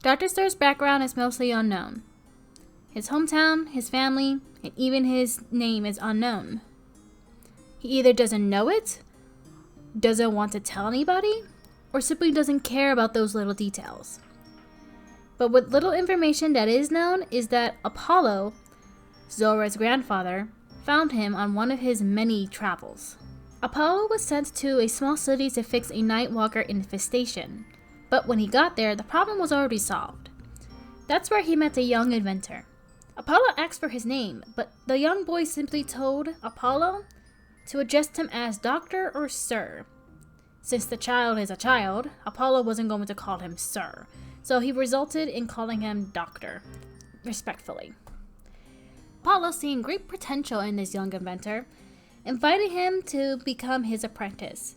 Dr. Sir's background is mostly unknown. His hometown, his family, and even his name is unknown. He either doesn't know it, doesn't want to tell anybody, or simply doesn't care about those little details. But what little information that is known is that Apollo, Zora's grandfather, found him on one of his many travels. Apollo was sent to a small city to fix a night walker infestation, but when he got there, the problem was already solved. That's where he met a young inventor. Apollo asked for his name, but the young boy simply told Apollo to address him as Doctor or Sir. Since the child is a child, Apollo wasn't going to call him Sir, so he resulted in calling him Doctor, respectfully. Apollo, seeing great potential in this young inventor, invited him to become his apprentice.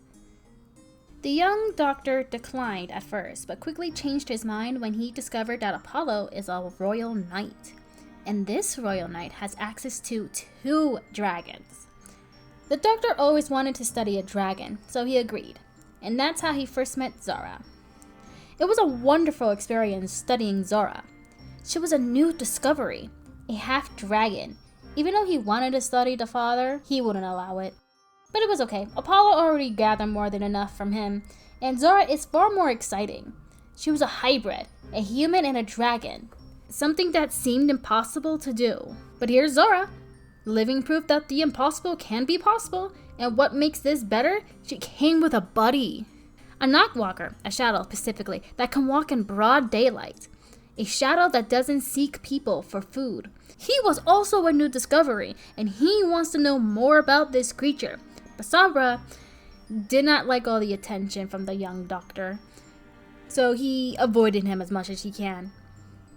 The young doctor declined at first, but quickly changed his mind when he discovered that Apollo is a royal knight, and this royal knight has access to 2 dragons. The doctor always wanted to study a dragon, so he agreed, and that's how he first met Zora. It was a wonderful experience studying Zora. She was a new discovery, a half-dragon. Even though he wanted to study the father, he wouldn't allow it. But it was okay. Apollo already gathered more than enough from him, and Zora is far more exciting. She was a hybrid, a human and a dragon, something that seemed impossible to do. But here's Zora, living proof that the impossible can be possible, and what makes this better, she came with a buddy. A night walker, a shadow specifically, that can walk in broad daylight. A shadow that doesn't seek people for food. He was also a new discovery, and he wants to know more about this creature. But Zora did not like all the attention from the young doctor, so he avoided him as much as he can.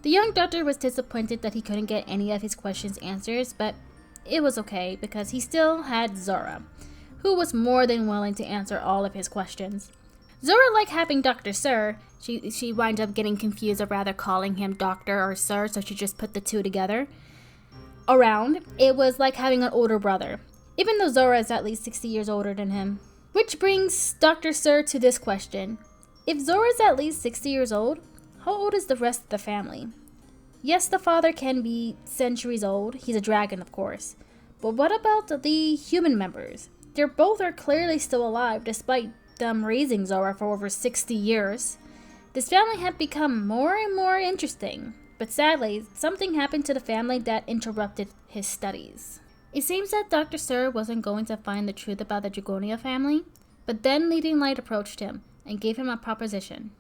The young doctor was disappointed that he couldn't get any of his questions answered, but it was okay because he still had Zora, who was more than willing to answer all of his questions. Zora liked having Dr. Sir. She wound up getting confused of rather calling him Doctor or Sir, so she just put the 2 together. Around, it was like having an older brother, even though Zora is at least 60 years older than him. Which brings Dr. Sir to this question. If Zora is at least 60 years old, how old is the rest of the family? Yes, the father can be centuries old. He's a dragon, of course. But what about the human members? They both are clearly still alive, despite them raising Zora for over 60 years. This family had become more and more interesting, but sadly, something happened to the family that interrupted his studies. It seems that Dr. Sir wasn't going to find the truth about the Dragonia family, but then Leading Light approached him and gave him a proposition.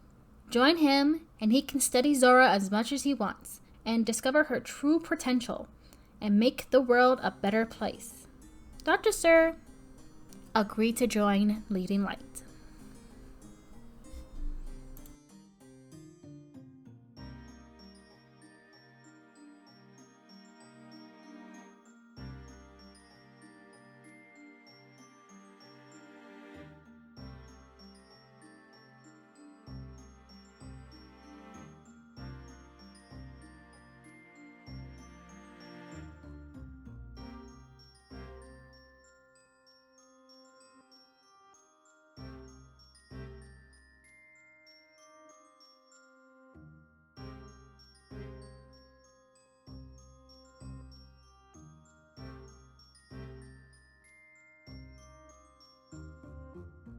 Join him, and he can study Zora as much as he wants, and discover her true potential, and make the world a better place. Dr. Sir agreed to join Leading Light.